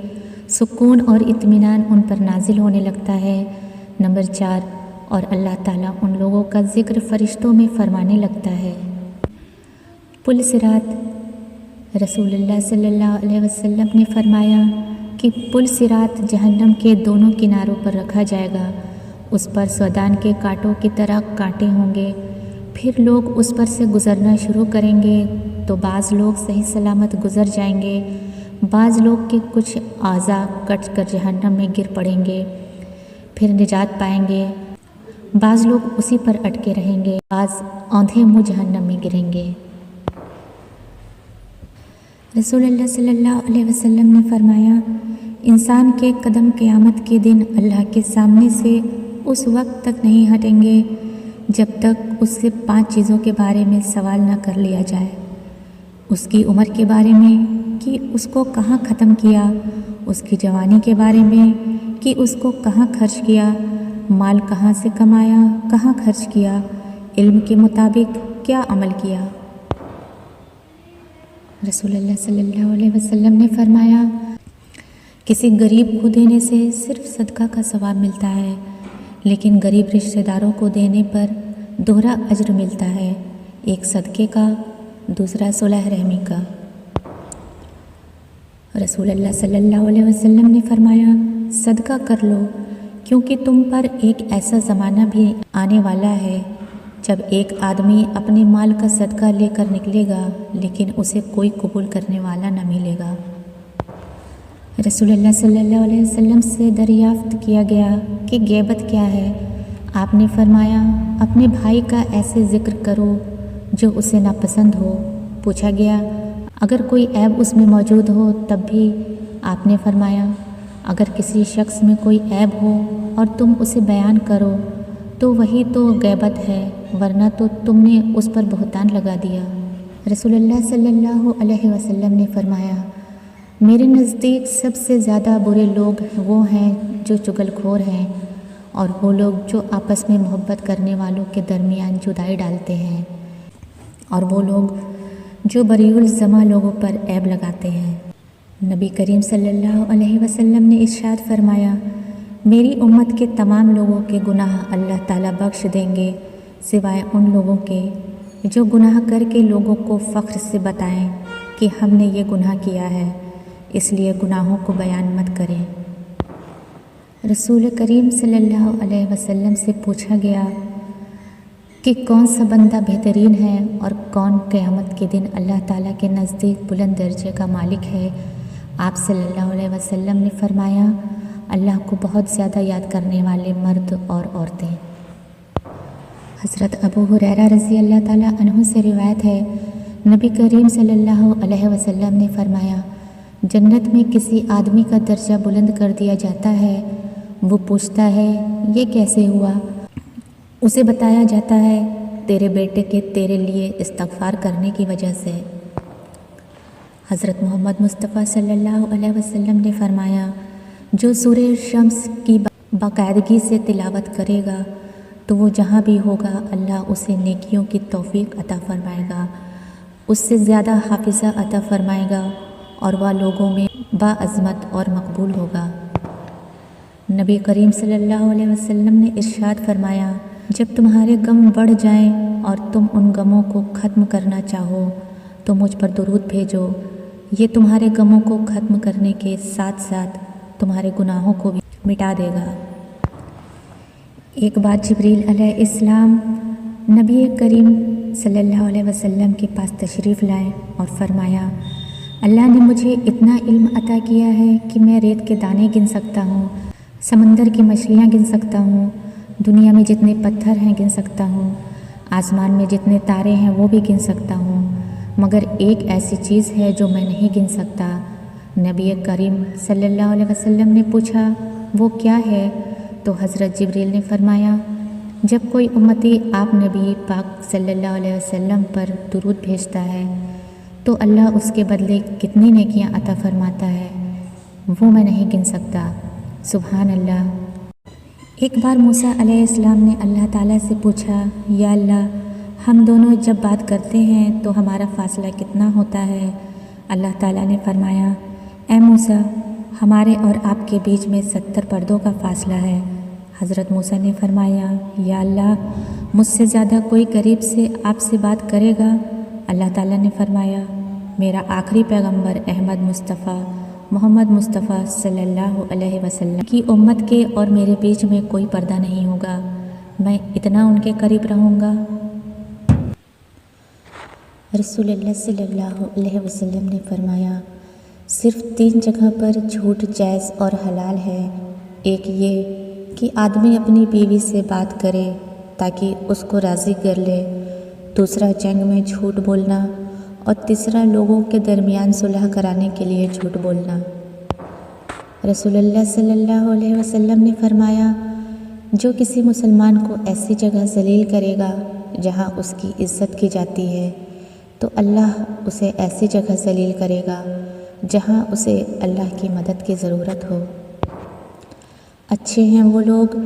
سکون اور اطمینان ان پر نازل ہونے لگتا ہے، نمبر 4 اور اللہ تعالیٰ ان لوگوں کا ذکر فرشتوں میں فرمانے لگتا ہے۔ پل صراط، رسول اللہ صلی اللہ علیہ وسلم نے فرمایا کہ پل صراط جہنم کے دونوں کناروں پر رکھا جائے گا، اس پر سودان کے کانٹوں کی طرح کانٹے ہوں گے، پھر لوگ اس پر سے گزرنا شروع کریں گے تو بعض لوگ صحیح سلامت گزر جائیں گے، بعض لوگ کے کچھ اعضاء کٹ کر جہنم میں گر پڑیں گے، پھر نجات پائیں گے، بعض لوگ اسی پر اٹکے رہیں گے، بعض اوندھے منہ جہنم میں گریں گے۔ رسول اللہ صلی اللہ علیہ وسلم نے فرمایا، انسان کے قدم قیامت کے دن اللہ کے سامنے سے اس وقت تک نہیں ہٹیں گے جب تک اس سے 5 چیزوں کے بارے میں سوال نہ کر لیا جائے۔ اس کی عمر کے بارے میں کہ اس کو کہاں ختم کیا، اس کی جوانی کے بارے میں کہ اس کو کہاں خرچ کیا، مال کہاں سے کمایا، کہاں خرچ کیا، علم کے مطابق کیا عمل کیا۔ رسول اللہ صلی اللہ علیہ وسلم نے فرمایا، کسی غریب کو دینے سے صرف صدقہ کا ثواب ملتا ہے، لیکن غریب رشتہ داروں کو دینے پر دوہرا اجر ملتا ہے، ایک صدقے کا، دوسرا صلح رحمی کا۔ رسول اللہ صلی اللہ علیہ وسلم نے فرمایا، صدقہ کر لو، کیونکہ تم پر ایک ایسا زمانہ بھی آنے والا ہے جب ایک آدمی اپنے مال کا صدقہ لے کر نکلے گا لیکن اسے کوئی قبول کرنے والا نہ ملے گا۔ رسول اللہ صلی اللہ علیہ وسلم سے دریافت کیا گیا کہ غیبت کیا ہے؟ آپ نے فرمایا، اپنے بھائی کا ایسے ذکر کرو جو اسے ناپسند ہو۔ پوچھا گیا، اگر کوئی عیب اس میں موجود ہو تب بھی؟ آپ نے فرمایا، اگر کسی شخص میں کوئی عیب ہو اور تم اسے بیان کرو تو وہی تو غیبت ہے، ورنہ تو تم نے اس پر بہتان لگا دیا۔ رسول اللہ صلی اللہ علیہ وسلم نے فرمایا، میرے نزدیک سب سے زیادہ برے لوگ وہ ہیں جو چغل خور ہیں اور وہ لوگ جو آپس میں محبت کرنے والوں کے درمیان جدائی ڈالتے ہیں، اور وہ لوگ جو بریء الذمہ لوگوں پر عیب لگاتے ہیں۔ نبی کریم صلی اللہ علیہ وسلم نے ارشاد فرمایا، میری امت کے تمام لوگوں کے گناہ اللہ تعالیٰ بخش دیں گے سوائے ان لوگوں کے جو گناہ کر کے لوگوں کو فخر سے بتائیں کہ ہم نے یہ گناہ کیا ہے، اس لیے گناہوں کو بیان مت کریں۔ رسول کریم صلی اللہ علیہ وسلم سے پوچھا گیا کہ کون سا بندہ بہترین ہے اور کون قیامت کے دن اللہ تعالیٰ کے نزدیک بلند درجے کا مالک ہے؟ آپ صلی اللہ علیہ وسلم نے فرمایا، اللہ کو بہت زیادہ یاد کرنے والے مرد اور عورتیں۔ حضرت ابو ہریرہ رضی اللہ تعالیٰ عنہ سے روایت ہے، نبی کریم صلی اللہ علیہ وسلم نے فرمایا، جنت میں کسی آدمی کا درجہ بلند کر دیا جاتا ہے، وہ پوچھتا ہے یہ کیسے ہوا؟ اسے بتایا جاتا ہے تیرے بیٹے کے تیرے لیے استغفار کرنے کی وجہ سے۔ حضرت محمد مصطفیٰ صلی اللہ علیہ وسلم نے فرمایا، جو سورہ شمس کی باقاعدگی سے تلاوت کرے گا تو وہ جہاں بھی ہوگا اللہ اسے نیکیوں کی توفیق عطا فرمائے گا، اس سے زیادہ حافظہ عطا فرمائے گا اور وہ لوگوں میں باعظمت اور مقبول ہوگا۔ نبی کریم صلی اللہ علیہ وسلم نے ارشاد فرمایا، جب تمہارے غم بڑھ جائیں اور تم ان غموں کو ختم کرنا چاہو تو مجھ پر درود بھیجو، یہ تمہارے غموں کو ختم کرنے کے ساتھ ساتھ تمہارے گناہوں کو بھی مٹا دے گا۔ ایک بار جبریل علیہ السلام نبی کریم صلی اللہ علیہ وسلم کے پاس تشریف لائے اور فرمایا، اللہ نے مجھے اتنا علم عطا کیا ہے کہ میں ریت کے دانے گن سکتا ہوں، سمندر کی مچھلیاں گن سکتا ہوں، دنیا میں جتنے پتھر ہیں گن سکتا ہوں، آسمان میں جتنے تارے ہیں وہ بھی گن سکتا ہوں، مگر ایک ایسی چیز ہے جو میں نہیں گن سکتا۔ نبی کریم صلی اللہ علیہ وسلم نے پوچھا، وہ کیا ہے؟ تو حضرت جبریل نے فرمایا، جب کوئی امتی آپ نبی پاک صلی اللہ علیہ وسلم پر درود بھیجتا ہے تو اللہ اس کے بدلے کتنی نیکیاں عطا فرماتا ہے، وہ میں نہیں گن سکتا۔ سبحان اللہ۔ ایک بار موسیٰ علیہ السلام نے اللہ تعالیٰ سے پوچھا، یا اللہ، ہم دونوں جب بات کرتے ہیں تو ہمارا فاصلہ کتنا ہوتا ہے؟ اللہ تعالیٰ نے فرمایا، اے موسیٰ، ہمارے اور آپ کے بیچ میں 70 پردوں کا فاصلہ ہے۔ حضرت موسیٰ نے فرمایا، یا اللہ، مجھ سے زیادہ کوئی قریب سے آپ سے بات کرے گا؟ اللہ تعالیٰ نے فرمایا، میرا آخری پیغمبر احمد مصطفیٰ محمد مصطفیٰ صلی اللہ علیہ وسلم کی امت کے اور میرے بیچ میں کوئی پردہ نہیں ہوگا، میں اتنا ان کے قریب رہوں گا۔ رسول اللہ صلی اللہ علیہ وسلم نے فرمایا، صرف 3 جگہ پر جھوٹ جائز اور حلال ہے، ایک یہ کہ آدمی اپنی بیوی سے بات کرے تاکہ اس کو راضی کر لے، دوسرا جنگ میں جھوٹ بولنا، اور تیسرا لوگوں کے درمیان صلح کرانے کے لیے جھوٹ بولنا۔ رسول اللہ صلی اللہ علیہ وسلم نے فرمایا، جو کسی مسلمان کو ایسی جگہ ذلیل کرے گا جہاں اس کی عزت کی جاتی ہے تو اللہ اسے ایسی جگہ ذلیل کرے گا جہاں اسے اللہ کی مدد کی ضرورت ہو۔ اچھے ہیں وہ لوگ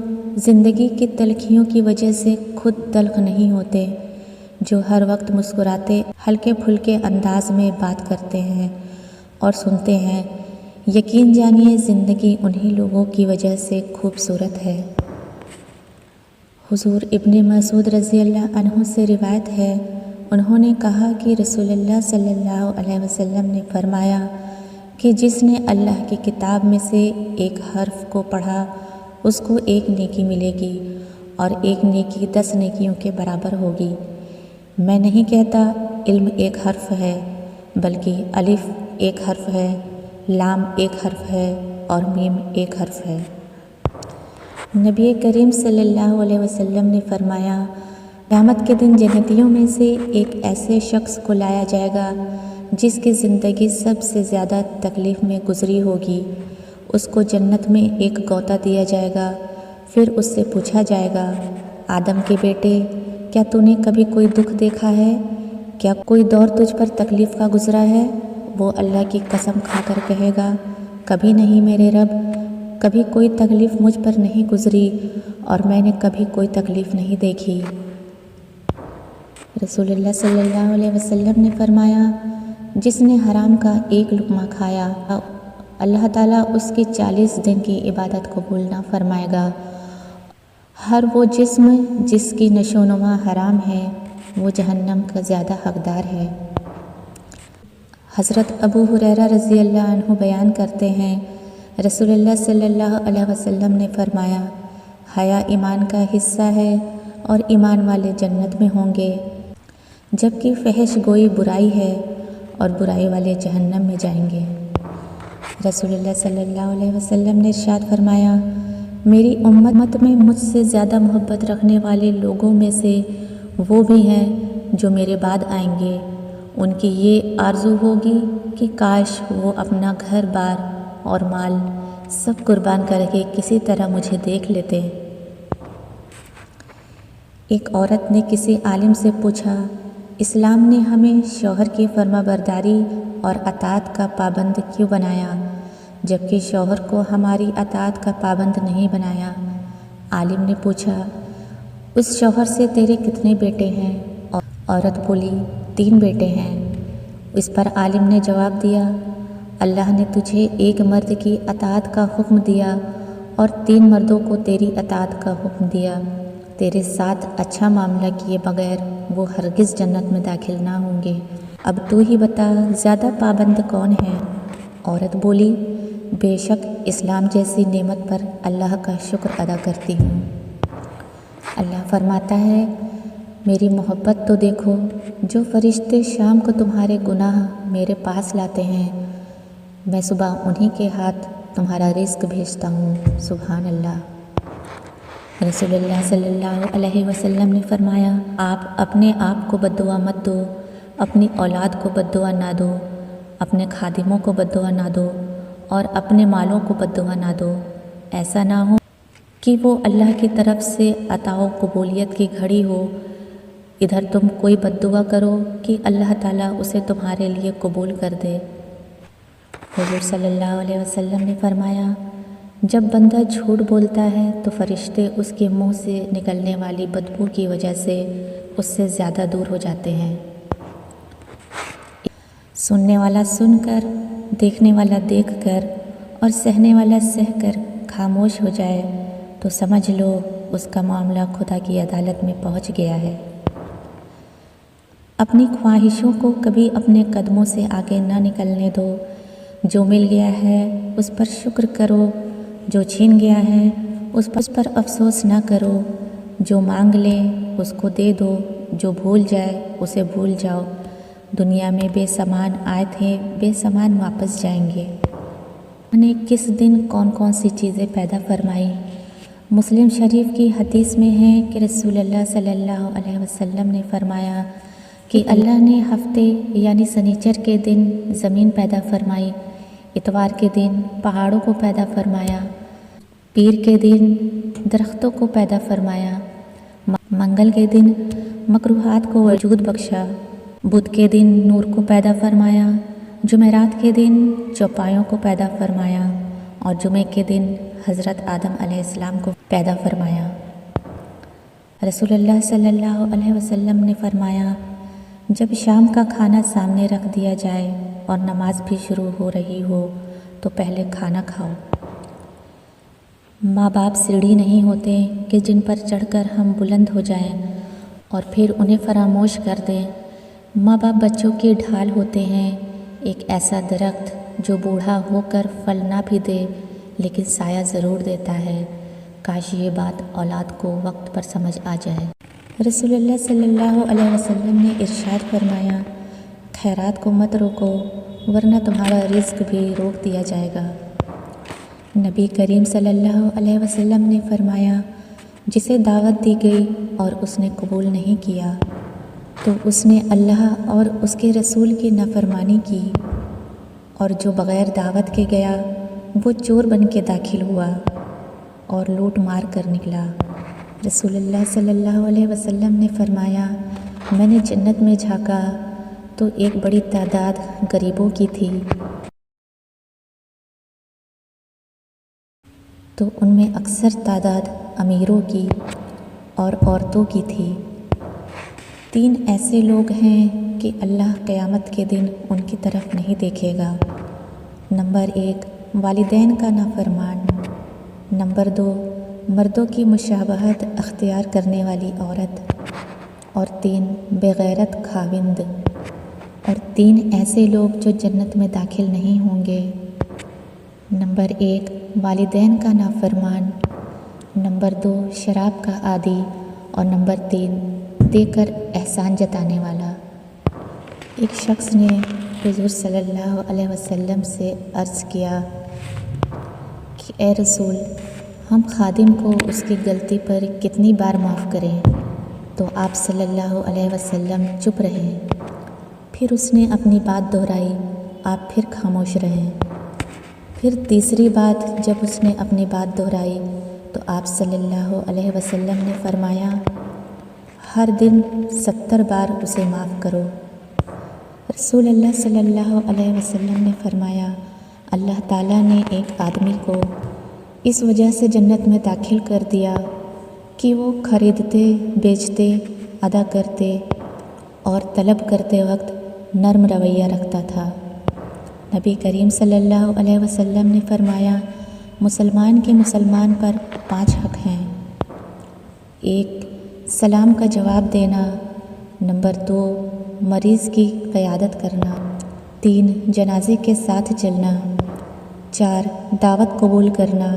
زندگی کی تلخیوں کی وجہ سے خود تلخ نہیں ہوتے، جو ہر وقت مسکراتے ہلکے پھلکے انداز میں بات کرتے ہیں اور سنتے ہیں۔ یقین جانیے زندگی انہی لوگوں کی وجہ سے خوبصورت ہے۔ حضور ابن مسعود رضی اللہ عنہ سے روایت ہے، انہوں نے کہا کہ رسول اللہ صلی اللہ علیہ وسلم نے فرمایا کہ جس نے اللہ کی کتاب میں سے ایک حرف کو پڑھا اس کو 1 نیکی ملے گی اور 1 نیکی 10 نیکیوں کے برابر ہوگی۔ میں نہیں کہتا علم 1 حرف ہے، بلکہ الف 1 حرف ہے، لام 1 حرف ہے اور میم 1 حرف ہے۔ نبی کریم صلی اللہ علیہ وسلم نے فرمایا، قیامت کے دن جنتیوں میں سے ایک ایسے شخص کو لایا جائے گا جس کی زندگی سب سے زیادہ تکلیف میں گزری ہوگی۔ اس کو جنت میں ایک غوطہ دیا جائے گا، پھر اس سے پوچھا جائے گا، آدم کے بیٹے، کیا تو نے کبھی کوئی دکھ دیکھا ہے؟ کیا کوئی دور تجھ پر تکلیف کا گزرا ہے؟ وہ اللہ کی قسم کھا کر کہے گا، کبھی نہیں میرے رب۔ کبھی کوئی تکلیف مجھ پر نہیں گزری اور میں نے کبھی کوئی تکلیف نہیں دیکھی۔ رسول اللہ صلی اللہ علیہ وسلم نے فرمایا، جس نے حرام کا ایک لقمہ کھایا اللہ تعالیٰ اس کی 40 دن کی عبادت قبول نہ فرمائے گا۔ ہر وہ جسم جس کی نشو و نما حرام ہے وہ جہنم کا زیادہ حقدار ہے۔ حضرت ابو ہریرہ رضی اللہ عنہ بیان کرتے ہیں، رسول اللہ صلی اللہ علیہ وسلم نے فرمایا، حیا ایمان کا حصہ ہے اور ایمان والے جنت میں ہوں گے، جبکہ فحش گوئی برائی ہے اور برائی والے جہنم میں جائیں گے۔ رسول اللہ صلی اللہ علیہ وسلم نے ارشاد فرمایا، میری امت میں مجھ سے زیادہ محبت رکھنے والے لوگوں میں سے وہ بھی ہیں جو میرے بعد آئیں گے۔ ان کی یہ آرزو ہوگی کہ کاش وہ اپنا گھر بار اور مال سب قربان کر کے کسی طرح مجھے دیکھ لیتے۔ ایک عورت نے کسی عالم سے پوچھا، اسلام نے ہمیں شوہر کی فرما برداری اور اطاعت کا پابند کیوں بنایا جبکہ شوہر کو ہماری اطاعت کا پابند نہیں بنایا؟ عالم نے پوچھا، اس شوہر سے تیرے کتنے بیٹے ہیں؟ عورت بولی، 3 بیٹے ہیں۔ اس پر عالم نے جواب دیا، اللہ نے تجھے ایک مرد کی اطاعت کا حکم دیا اور 3 مردوں کو تیری اطاعت کا حکم دیا۔ تیرے ساتھ اچھا معاملہ کیے بغیر وہ ہرگز جنت میں داخل نہ ہوں گے۔ اب تو ہی بتا، زیادہ پابند کون ہے؟ عورت بولی، بے شک اسلام جیسی نعمت پر اللہ کا شکر ادا کرتی ہوں۔ اللہ فرماتا ہے، میری محبت تو دیکھو، جو فرشتے شام کو تمہارے گناہ میرے پاس لاتے ہیں، میں صبح انہی کے ہاتھ تمہارا رزق بھیجتا ہوں۔ سبحان اللہ۔ رسول اللہ صلی اللہ علیہ وسلم نے فرمایا، آپ اپنے آپ کو بد دعا مت دو، اپنی اولاد کو بد دعا نہ دو، اپنے خادموں کو بد دعا نہ دو اور اپنے مالوں کو بد دعا نہ دو۔ ایسا نہ ہو کہ وہ اللہ کی طرف سے عطا و قبولیت کی گھڑی ہو، ادھر تم کوئی بد دعا کرو کہ اللہ تعالیٰ اسے تمہارے لیے قبول کر دے۔ حضور صلی اللہ علیہ وسلم نے فرمایا، جب بندہ جھوٹ بولتا ہے تو فرشتے اس کے منہ سے نکلنے والی بدبو کی وجہ سے اس سے زیادہ دور ہو جاتے ہیں۔ سننے والا سن کر، دیکھنے والا دیکھ کر اور سہنے والا سہ کر خاموش ہو جائے تو سمجھ لو اس کا معاملہ خدا کی عدالت میں پہنچ گیا ہے۔ اپنی خواہشوں کو کبھی اپنے قدموں سے آگے نہ نکلنے دو۔ جو مل گیا ہے اس پر شکر کرو، جو چھین گیا ہے اس پر افسوس نہ کرو۔ جو مانگ لے اس کو دے دو، جو بھول جائے اسے بھول جاؤ۔ دنیا میں بے سامان آئے تھے، بے سامان واپس جائیں گے۔ نے کس دن کون کون سی چیزیں پیدا فرمائی؟ مسلم شریف کی حدیث میں ہے کہ رسول اللہ صلی اللہ علیہ وسلم نے فرمایا کہ اللہ نے ہفتے یعنی سنیچر کے دن زمین پیدا فرمائی، اتوار کے دن پہاڑوں کو پیدا فرمایا، پیر کے دن درختوں کو پیدا فرمایا، منگل کے دن مکروہات کو وجود بخشا، بدھ کے دن نور کو پیدا فرمایا، جمعرات کے دن چوپایوں کو پیدا فرمایا اور جمعے کے دن حضرت آدم علیہ السلام کو پیدا فرمایا۔ رسول اللہ صلی اللہ علیہ وسلم نے فرمایا، جب شام کا کھانا سامنے رکھ دیا جائے اور نماز بھی شروع ہو رہی ہو تو پہلے کھانا کھاؤ۔ ماں باپ سیڑھی نہیں ہوتے کہ جن پر چڑھ کر ہم بلند ہو جائیں اور پھر انہیں فراموش کر دیں۔ ماں باپ بچوں کی ڈھال ہوتے ہیں، ایک ایسا درخت جو بوڑھا ہو کر پھل نہ بھی دے لیکن سایہ ضرور دیتا ہے۔ کاش یہ بات اولاد کو وقت پر سمجھ آ جائے۔ رسول اللہ صلی اللہ علیہ وسلم نے ارشاد فرمایا، خیرات کو مت روکو ورنہ تمہارا رزق بھی روک دیا جائے گا۔ نبی کریم صلی اللہ علیہ وسلم نے فرمایا، جسے دعوت دی گئی اور اس نے قبول نہیں کیا تو اس نے اللہ اور اس کے رسول کی نافرمانی کی، اور جو بغیر دعوت کے گیا وہ چور بن کے داخل ہوا اور لوٹ مار کر نکلا۔ رسول اللہ صلی اللہ علیہ وسلم نے فرمایا، میں نے جنت میں جھانکا تو ایک بڑی تعداد غریبوں کی تھی۔ تو ان میں اکثر تعداد امیروں کی اور عورتوں کی تھی۔ 3 ایسے لوگ ہیں کہ اللہ قیامت کے دن ان کی طرف نہیں دیکھے گا۔ نمبر 1 والدین کا نافرمان، نمبر 2 مردوں کی مشابہت اختیار کرنے والی عورت، اور 3 بغیرت خاوند، اور 3 ایسے لوگ جو جنت میں داخل نہیں ہوں گے۔ نمبر 1 والدین کا نافرمان، نمبر 2 شراب کا عادی، اور نمبر 3 دے کر احسان جتانے والا۔ ایک شخص نے حضور صلی اللہ علیہ وسلم سے عرض کیا کہ اے رسول، ہم خادم کو اس کی غلطی پر کتنی بار معاف کریں؟ تو آپ صلی اللہ علیہ وسلم چپ رہے۔ پھر اس نے اپنی بات دہرائی، آپ پھر خاموش رہے۔ پھر تیسری بات جب اس نے اپنی بات دہرائی تو آپ صلی اللہ علیہ وسلم نے فرمایا، ہر دن 70 بار اسے معاف کرو۔ رسول اللہ صلی اللہ علیہ وسلم نے فرمایا، اللہ تعالیٰ نے ایک آدمی کو اس وجہ سے جنت میں داخل کر دیا کہ وہ خریدتے بیچتے ادا کرتے اور طلب کرتے وقت نرم رویہ رکھتا تھا۔ نبی کریم صلی اللہ علیہ وسلم نے فرمایا، مسلمان کے مسلمان پر 5 حق ہیں۔ 1 سلام کا جواب دینا، نمبر 2 مریض کی قیادت کرنا، 3 جنازے کے ساتھ چلنا، 4 دعوت قبول کرنا،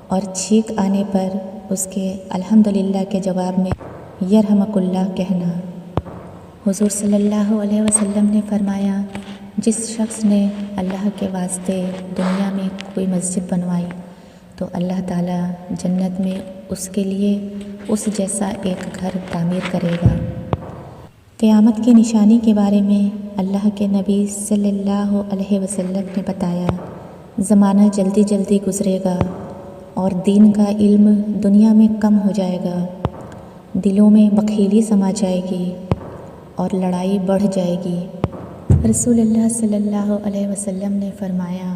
اور چھینک آنے پر اس کے الحمدللہ کے جواب میں یرحمک اللہ کہنا۔ حضور صلی اللہ علیہ وسلم نے فرمایا، جس شخص نے اللہ کے واسطے دنیا میں کوئی مسجد بنوائی تو اللہ تعالیٰ جنت میں اس کے لیے اس جیسا ایک گھر تعمیر کرے گا۔ قیامت کی نشانی کے بارے میں اللہ کے نبی صلی اللہ علیہ وسلم نے بتایا، زمانہ جلدی جلدی گزرے گا اور دین کا علم دنیا میں کم ہو جائے گا، دلوں میں بخیلی سما جائے گی اور لڑائی بڑھ جائے گی۔ رسول اللہ صلی اللہ علیہ وسلم نے فرمایا،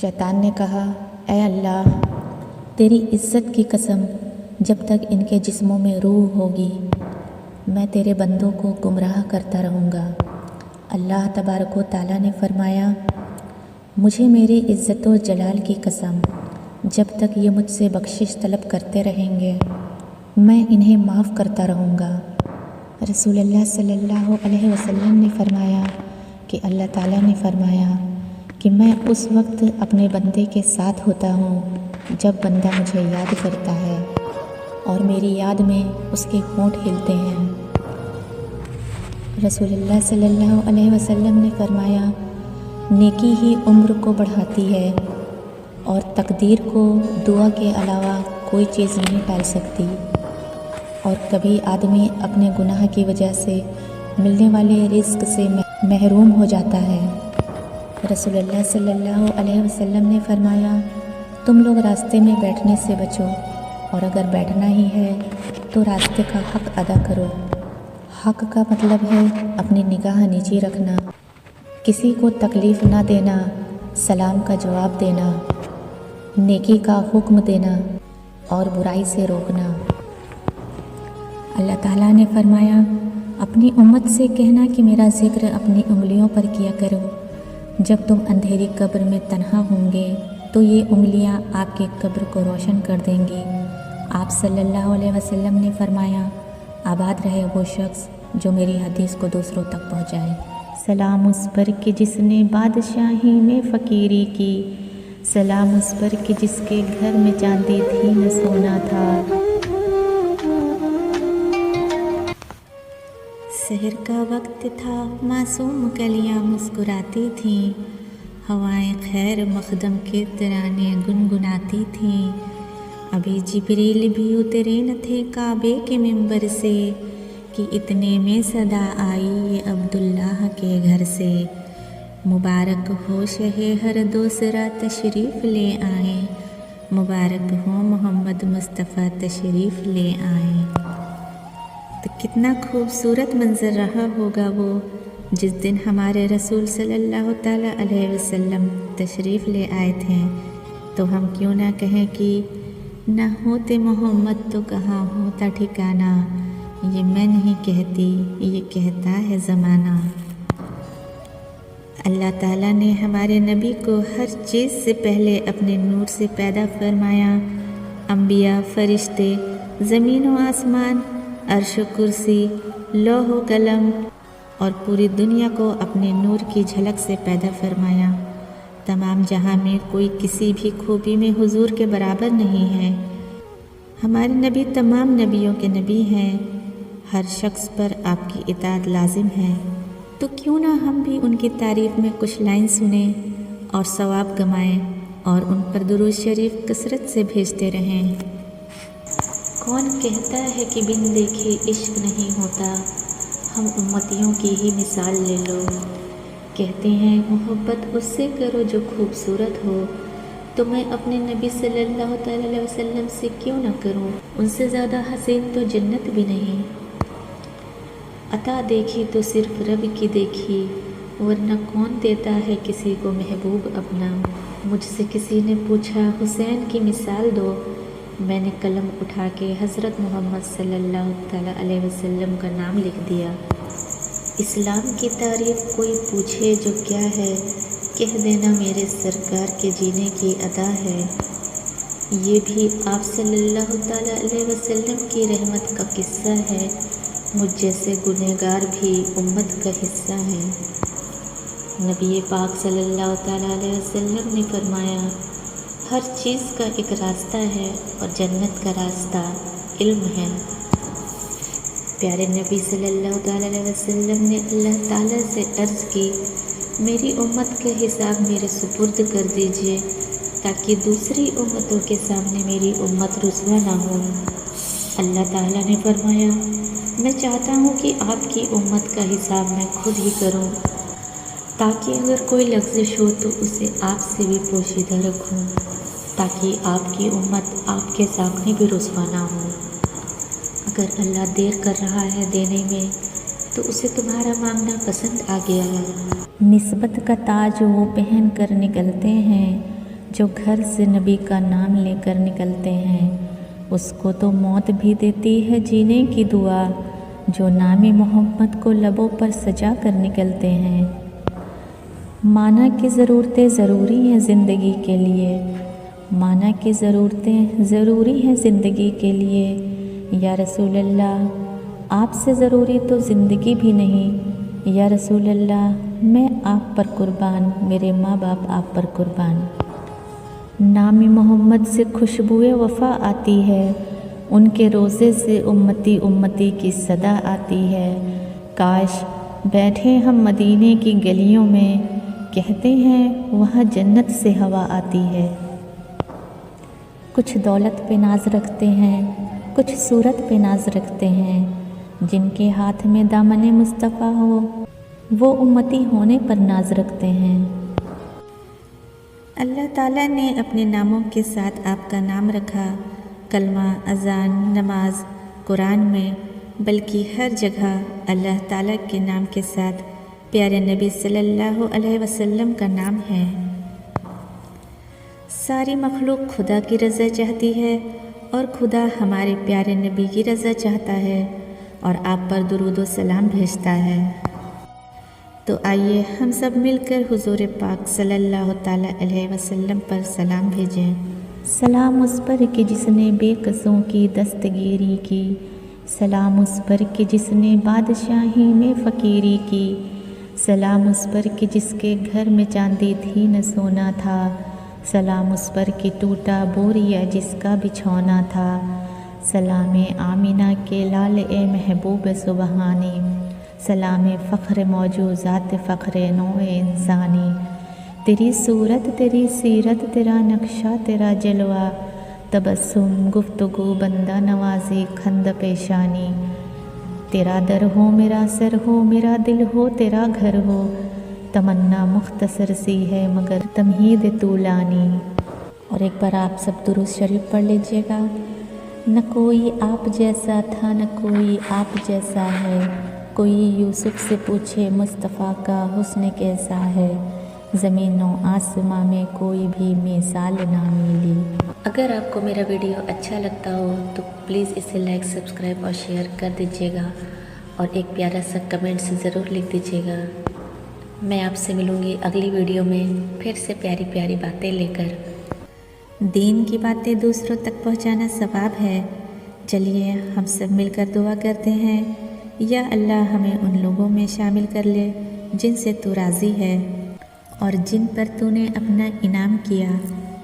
شیطان نے کہا، اے اللہ، تیری عزت کی قسم، جب تک ان کے جسموں میں روح ہوگی میں تیرے بندوں کو گمراہ کرتا رہوں گا۔ اللہ تبارک و تعالیٰ نے فرمایا، مجھے میری عزت و جلال کی قسم، جب تک یہ مجھ سے بخشش طلب کرتے رہیں گے میں انہیں معاف کرتا رہوں گا۔ رسول اللہ صلی اللہ علیہ وسلم نے فرمایا کہ اللہ تعالیٰ نے فرمایا کہ میں اس وقت اپنے بندے کے ساتھ ہوتا ہوں جب بندہ مجھے یاد کرتا ہے اور میری یاد میں اس کے ہونٹ ہلتے ہیں۔ رسول اللہ صلی اللہ علیہ وسلم نے فرمایا، نیکی ہی عمر کو بڑھاتی ہے اور تقدیر کو دعا کے علاوہ کوئی چیز نہیں ٹال سکتی، اور کبھی آدمی اپنے گناہ کی وجہ سے ملنے والے رزق سے محروم ہو جاتا ہے۔ رسول اللہ صلی اللہ علیہ وسلم نے فرمایا، تم لوگ راستے میں بیٹھنے سے بچو، اور اگر بیٹھنا ہی ہے تو راستے کا حق ادا کرو۔ حق کا مطلب ہے اپنی نگاہ نیچی رکھنا، کسی کو تکلیف نہ دینا، سلام کا جواب دینا، نیکی کا حکم دینا اور برائی سے روکنا۔ اللہ تعالیٰ نے فرمایا، اپنی امت سے کہنا کہ میرا ذکر اپنی انگلیوں پر کیا کرو، جب تم اندھیری قبر میں تنہا ہوں گے تو یہ انگلیاں آپ کی قبر کو روشن کر دیں گی۔ آپ صلی اللہ علیہ وسلم نے فرمایا، آباد رہے وہ شخص جو میری حدیث کو دوسروں تک پہنچائے۔ سلام اس پر کہ جس نے بادشاہی میں فقیری کی، سلام اس پر کہ جس کے گھر میں چاندی تھی نہ سونا تھا۔ سحر کا وقت تھا، معصوم کلیاں مسکراتی تھیں، ہوائیں خیر مقدم کے ترانے گنگناتی تھیں۔ ابھی جبریل بھی اترے نہ تھے کعبے کے منبر سے کہ اتنے میں صدا آئی یہ عبداللہ کے گھر سے، مبارک ہو شہ ہر دوسرا تشریف لے آئیں، مبارک ہو محمد مصطفیٰ تشریف لے آئیں۔ تو کتنا خوبصورت منظر رہا ہوگا وہ جس دن ہمارے رسول صلی اللہ تعالیٰ علیہ وسلم تشریف لے آئے تھے۔ تو ہم کیوں نہ کہیں کہ نہ ہوتے محمد تو کہاں ہوتا ٹھکانہ، یہ میں نہیں کہتی، یہ کہتا ہے زمانہ۔ اللہ تعالیٰ نے ہمارے نبی کو ہر چیز سے پہلے اپنے نور سے پیدا فرمایا۔ انبیاء، فرشتے، زمین و آسمان، عرش و کرسی، لوح و قلم اور پوری دنیا کو اپنے نور کی جھلک سے پیدا فرمایا۔ تمام جہاں میں کوئی کسی بھی خوبی میں حضور کے برابر نہیں ہے۔ ہمارے نبی تمام نبیوں کے نبی ہیں، ہر شخص پر آپ کی اطاعت لازم ہے، تو کیوں نہ ہم بھی ان کی تعریف میں کچھ لائن سنیں اور ثواب کمائیں اور ان پر درود شریف کثرت سے بھیجتے رہیں۔ کون کہتا ہے کہ بن دیکھے عشق نہیں ہوتا، ہم امتیوں کی ہی مثال لے لو۔ کہتے ہیں محبت اس سے کرو جو خوبصورت ہو، تو میں اپنے نبی صلی اللہ تعالیٰ علیہ وسلم سے کیوں نہ کروں، ان سے زیادہ حسین تو جنت بھی نہیں۔ عطا دیکھی تو صرف رب کی دیکھی، ورنہ کون دیتا ہے کسی کو محبوب اپنا۔ مجھ سے کسی نے پوچھا حسین کی مثال دو، میں نے قلم اٹھا کے حضرت محمد صلی اللہ تعالیٰ علیہ وسلم کا نام لکھ دیا۔ اسلام کی تعریف کوئی پوچھے جو کیا ہے، کہہ دینا میرے سرکار کے جینے کی ادا ہے۔ یہ بھی آپ صلی اللہ تعالیٰ علیہ وسلم کی رحمت کا قصہ ہے، مجھ جیسے گنہگار بھی امت کا حصہ ہیں۔ نبی پاک صلی اللہ تعالیٰ علیہ وسلم نے فرمایا، ہر چیز کا ایک راستہ ہے اور جنت کا راستہ علم ہے۔ پیارے نبی صلی اللہ تعالیٰ علیہ وسلم نے اللہ تعالیٰ سے عرض کی، میری امت کا حساب میرے سپرد کر دیجئے تاکہ دوسری امتوں کے سامنے میری امت رسوا نہ ہو۔ اللہ تعالیٰ نے فرمایا، میں چاہتا ہوں کہ آپ کی امت کا حساب میں خود ہی کروں، تاکہ اگر کوئی لغزش ہو تو اسے آپ سے بھی پوشیدہ رکھوں، تاکہ آپ کی امت آپ کے سامنے بھی رسوا نہ ہو۔ اگر اللہ دیر کر رہا ہے دینے میں تو اسے تمہارا مانگنا پسند آ گیا ہے۔ نسبت کا تاج وہ پہن کر نکلتے ہیں جو گھر سے نبی کا نام لے کر نکلتے ہیں، اس کو تو موت بھی دیتی ہے جینے کی دعا جو نام محمد کو لبوں پر سجا کر نکلتے ہیں۔ معنی کی ضرورتیں ضروری ہیں زندگی کے لیے، معنی کی ضرورتیں ضروری ہیں زندگی کے لیے، یا رسول اللہ آپ سے ضروری تو زندگی بھی نہیں، یا رسول اللہ میں آپ پر قربان، میرے ماں باپ آپ پر قربان۔ نام محمد سے خوشبوئے وفا آتی ہے، ان کے روزے سے امتی امتی کی صدا آتی ہے۔ کاش بیٹھے ہم مدینے کی گلیوں میں، کہتے ہیں وہاں جنت سے ہوا آتی ہے۔ کچھ دولت پہ ناز رکھتے ہیں، کچھ صورت پہ ناز رکھتے ہیں، جن کے ہاتھ میں دامن مصطفیٰ ہو وہ امتی ہونے پر ناز رکھتے ہیں۔ اللہ تعالیٰ نے اپنے ناموں کے ساتھ آپ کا نام رکھا، کلمہ، اذان، نماز، قرآن میں، بلکہ ہر جگہ اللہ تعالیٰ کے نام کے ساتھ پیارے نبی صلی اللہ علیہ وسلم کا نام ہے۔ ساری مخلوق خدا کی رضا چاہتی ہے اور خدا ہمارے پیارے نبی کی رضا چاہتا ہے اور آپ پر درود و سلام بھیجتا ہے۔ تو آئیے ہم سب مل کر حضور پاک صلی اللہ تعالیٰ علیہ وسلم پر سلام بھیجیں۔ سلام اس پر کہ جس نے بے کسوں کی دستگیری کی، سلام اس پر کہ جس نے بادشاہی میں فقیری کی، سلام اس پر کہ جس کے گھر میں چاندی تھی نہ سونا تھا، سلام اس پر کہ ٹوٹا بوریا جس کا بچھونا تھا، سلام آمینہ کے لال اے محبوب سبحانی، سلام فخر موجوزات فخر نوع انسانی، تیری صورت تیری سیرت تیرا نقشہ تیرا جلوہ، تبسم گفتگو بندہ نوازی کھند پیشانی، تیرا در ہو میرا سر ہو میرا دل ہو تیرا گھر ہو، تمنا مختصر سی ہے مگر تمہید طولانی۔ اور ایک بار آپ سب درود شریف پڑھ لیجئے گا۔ نہ کوئی آپ جیسا تھا نہ کوئی آپ جیسا ہے، کوئی یوسف سے پوچھے مصطفیٰ کا حسن کیسا ہے، زمین و آسماں میں کوئی بھی مثال نہ ملی۔ اگر آپ کو میرا ویڈیو اچھا لگتا ہو تو پلیز اسے لائک، سبسکرائب اور شیئر کر دیجیے گا، اور ایک پیارا سا کمنٹ ضرور لکھ دیجیے گا۔ میں آپ سے ملوں گی اگلی ویڈیو میں پھر سے پیاری پیاری باتیں لے کر۔ دین کی باتیں دوسروں تک پہنچانا ثواب ہے۔ چلیے ہم سب مل کر دعا کرتے ہیں، یا اللہ ہمیں ان لوگوں میں شامل کر لے جن سے تو راضی ہے اور جن پر تو نے اپنا انعام کیا۔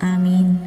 آمین۔